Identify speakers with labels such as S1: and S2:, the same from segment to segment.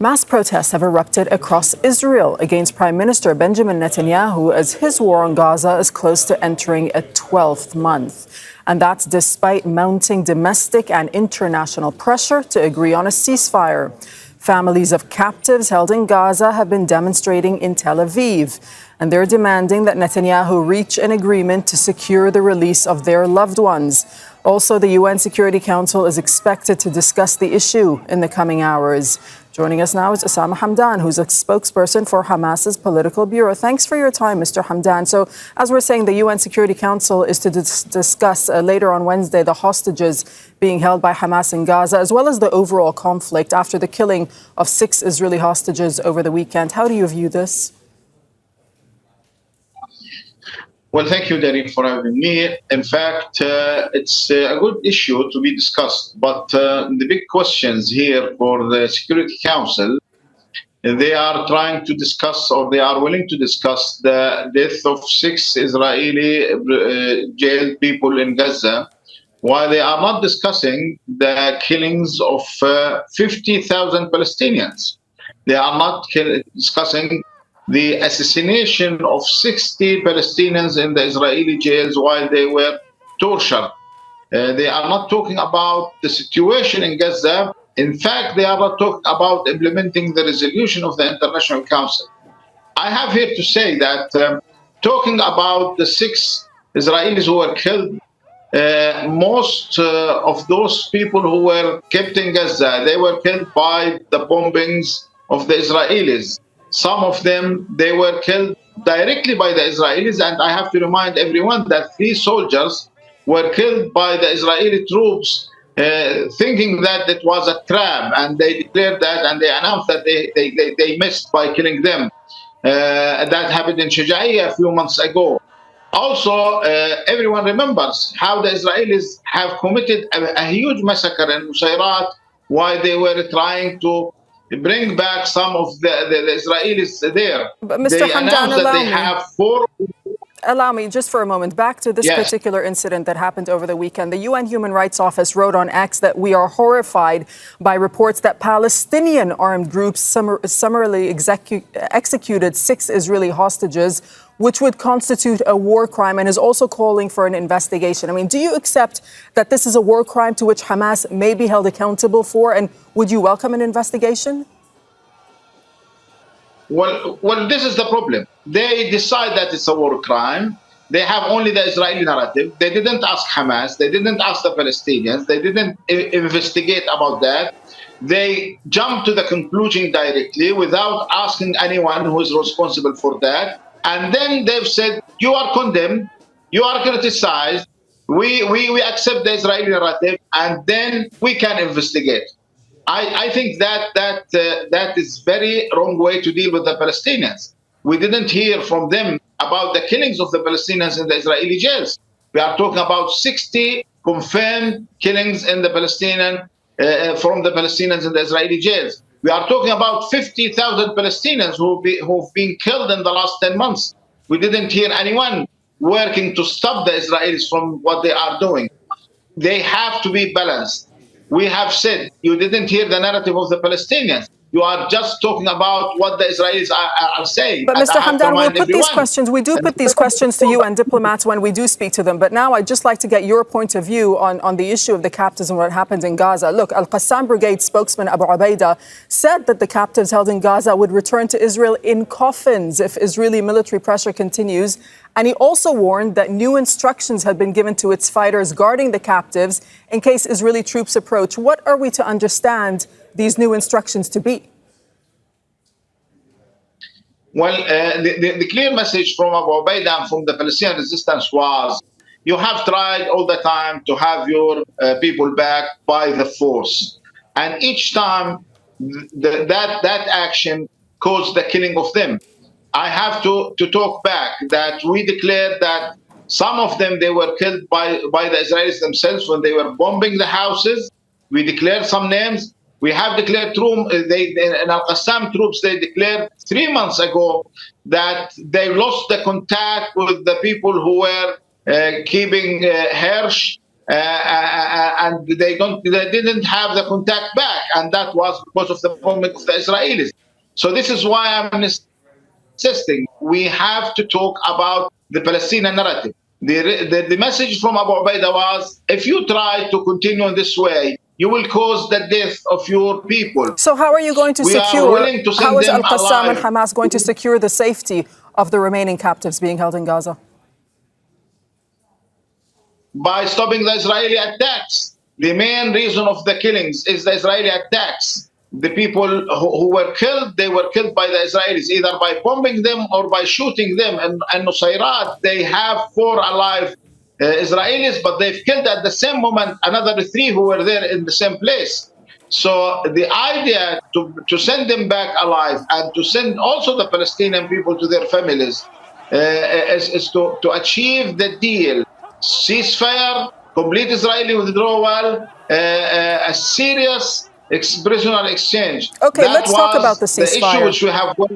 S1: Mass protests have erupted across Israel against Prime Minister Benjamin Netanyahu as his war on Gaza is close to entering a 12th month. And that's despite mounting domestic and international pressure to agree on a ceasefire. Families of captives held in Gaza have been demonstrating in Tel Aviv, and they're demanding that Netanyahu reach an agreement to secure the release of their loved ones. Also, the UN Security Council is expected to discuss the issue in the coming hours. Joining us now is Osama Hamdan, who's a spokesperson for Hamas's political bureau. Thanks for your time, Mr. Hamdan. So, as we're saying, the UN Security Council is to discuss later on Wednesday the hostages being held by Hamas in Gaza, as well as the overall conflict after the killing of 6 Israeli hostages over the weekend. How do you view this?
S2: Well, thank you, Darren, for having me. In fact, it's a good issue to be discussed. But the big questions here for the Security Council, they are trying to discuss, or they are willing to discuss, the death of 6 Israeli jailed people in Gaza, while they are not discussing the killings of 50,000 Palestinians. They are not discussing the assassination of 60 Palestinians in the Israeli jails while they were tortured. They are not talking about the situation in Gaza. In fact, they are not talking about implementing the resolution of the International Council. I have here to say that talking about the 6 Israelis who were killed, most of those people who were kept in Gaza, they were killed by the bombings of the Israelis. Some of them, they were killed directly by the Israelis, and I have to remind everyone that 3 soldiers were killed by the Israeli troops, thinking that it was a trap, and they declared that, and they announced that they missed by killing them. That happened in Shujaiya a few months ago. Also, everyone remembers how the Israelis have committed a huge massacre in Nusayrat while they were trying to bring back some of the Israelis there.
S1: But Mr.
S2: They
S1: Hamdan,
S2: announced that they have 4.
S1: Allow me just for a moment, back to this particular incident that happened over the weekend. The UN Human Rights Office wrote on X that we are horrified by reports that Palestinian armed groups summarily executed 6 Israeli hostages, which would constitute a war crime, and is also calling for an investigation. I mean, do you accept that this is a war crime to which Hamas may be held accountable for, and would you welcome an investigation?
S2: Well, this is the problem. They decide that it's a war crime. They have only the Israeli narrative. They didn't ask Hamas. They didn't ask the Palestinians. They didn't investigate about that. They jump to the conclusion directly without asking anyone who is responsible for that. And then they've said, you are condemned, you are criticized, we accept the Israeli narrative, and then we can investigate. I think that is very wrong way to deal with the Palestinians. We didn't hear from them about the killings of the Palestinians in the Israeli jails. We are talking about 60 confirmed killings in the from the Palestinians in the Israeli jails. We are talking about 50,000 Palestinians who've been killed in the last 10 months. We didn't hear anyone working to stop the Israelis from what they are doing. They have to be balanced. We have said, you didn't hear the narrative of the Palestinians. You are just talking about what the Israelis are saying.
S1: But Mr. Hamdan, we'll put these questions, we do put these questions to you and diplomats when we do speak to them. But now I'd just like to get your point of view on the issue of the captives and what happened in Gaza. Look, Al-Qassam Brigade spokesman Abu Ubaidah said that the captives held in Gaza would return to Israel in coffins if Israeli military pressure continues. And he also warned that new instructions had been given to its fighters guarding the captives in case Israeli troops approach. What are we to understand these new instructions to be?
S2: Well, the clear message from Abu Ubaidah and from the Palestinian resistance was, you have tried all the time to have your people back by the force. And each time that action caused the killing of them. I have to talk back that we declared that some of them, they were killed by the Israelis themselves when they were bombing the houses. We declared some names. We have declared in Al-Qassam troops, they declared 3 months ago that they lost the contact with the people who were keeping Hersh and they didn't have the contact back, and that was because of the bombing of the Israelis. So this is why I'm insisting we have to talk about the Palestinian narrative. The message from Abu Ubaidah was, if you try to continue in this way, you will cause the death of your people.
S1: So how are you going to
S2: We are
S1: secure,
S2: willing to
S1: how
S2: send
S1: is
S2: them
S1: Al-Qassam and
S2: alive
S1: Hamas going to secure the safety of the remaining captives being held in Gaza?
S2: by stopping the Israeli attacks. The main reason of the killings is the Israeli attacks. The people who were killed, they were killed by the Israelis, either by bombing them or by shooting them. And Nusayrat, they have 4 alive Israelis, but they've killed at the same moment another 3 who were there in the same place. So the idea to send them back alive and to send also the Palestinian people to their families is to achieve the deal: ceasefire, complete Israeli withdrawal, a serious prisoner exchange.
S1: Okay,
S2: That
S1: let's talk about
S2: was
S1: the
S2: the issue
S1: ceasefire.
S2: which we have for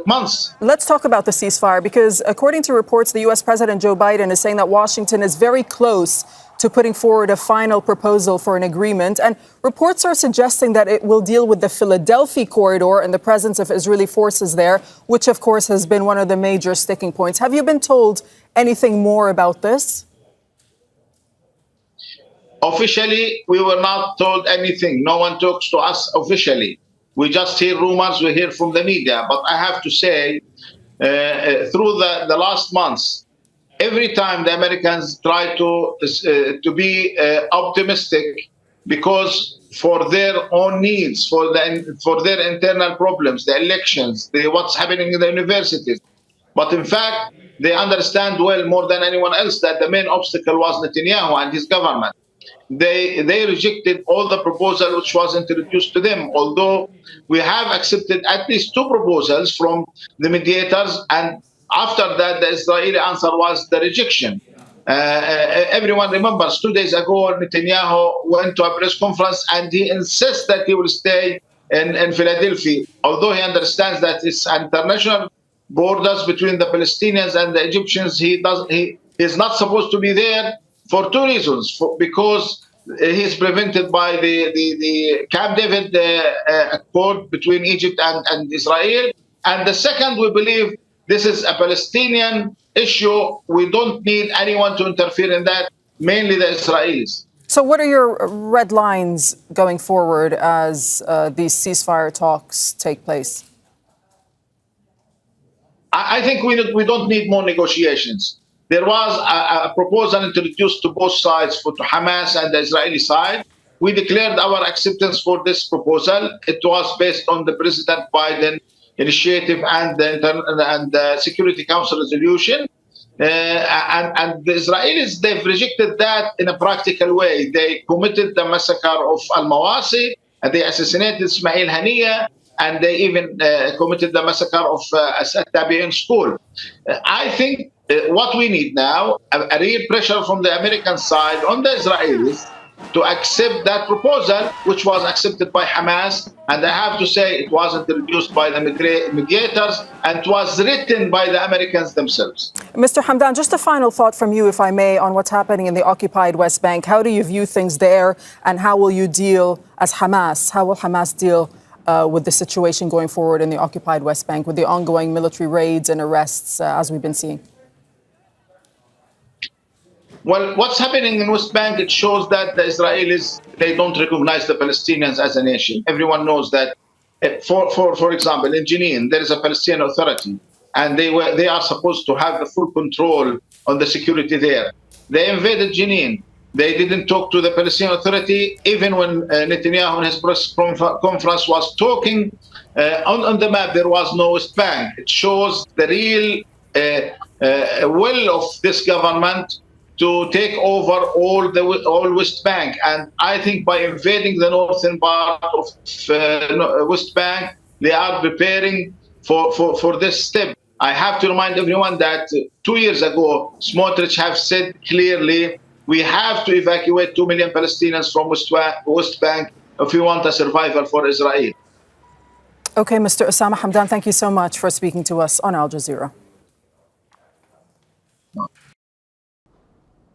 S2: months.
S1: Let's talk about the ceasefire, because according to reports, the U.S. President Joe Biden is saying that Washington is very close to putting forward a final proposal for an agreement. And reports are suggesting that it will deal with the Philadelphia corridor and the presence of Israeli forces there, which, of course, has been one of the major sticking points. Have you been told anything more about this?
S2: Officially, we were not told anything. No one talks to us officially. We just hear rumors, we hear from the media. But I have to say, through the last months, every time the Americans try to be optimistic, because for their own needs, for their internal problems, the elections, what's happening in the universities. But in fact, they understand well more than anyone else that the main obstacle was Netanyahu and his government. They rejected all the proposal which was introduced to them, although we have accepted at least 2 proposals from the mediators, and after that the Israeli answer was the rejection. Everyone remembers 2 days ago Netanyahu went to a press conference and he insists that he will stay in Philadelphia, although he understands that it's international borders between the Palestinians and the Egyptians. He is not supposed to be there for 2 reasons. Because he's prevented by the Camp David accord between Egypt and Israel. And the second, we believe this is a Palestinian issue. We don't need anyone to interfere in that, mainly the Israelis.
S1: So what are your red lines going forward as these ceasefire talks take place?
S2: I think we don't need more negotiations. There was a proposal introduced to both sides, to Hamas and the Israeli side. We declared our acceptance for this proposal. It was based on the President Biden initiative and the Security Council resolution. And the Israelis, they've rejected that in a practical way. They committed the massacre of Al-Mawasi, and they assassinated Ismail Haniyeh, and they even committed the massacre of Tabi'in school. I think what we need now, a real pressure from the American side on the Israelis to accept that proposal, which was accepted by Hamas. And I have to say it was introduced by the mediators and it was written by the Americans themselves.
S1: Mr. Hamdan, just a final thought from you, if I may, on what's happening in the occupied West Bank. How do you view things there, and how will you deal as Hamas? How will Hamas deal with the situation going forward in the occupied West Bank, with the ongoing military raids and arrests as we've been seeing?
S2: Well, what's happening in West Bank, it shows that the Israelis, they don't recognize the Palestinians as a nation. Everyone knows that. For example, in Jenin, there is a Palestinian Authority, and they are supposed to have the full control on the security there. They invaded Jenin. They didn't talk to the Palestinian Authority, even when Netanyahu in his press conference was talking. On the map, there was no West Bank. It shows the real will of this government to take over all West Bank. And I think by invading the northern part of West Bank, they are preparing for this step. I have to remind everyone that 2 years ago, Smotrich have said clearly, we have to evacuate 2 million Palestinians from West Bank if we want a survival for Israel.
S1: Okay, Mr. Osama Hamdan, thank you so much for speaking to us on Al Jazeera.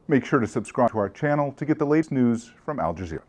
S3: Make sure to subscribe to our channel to get the latest news from Al Jazeera.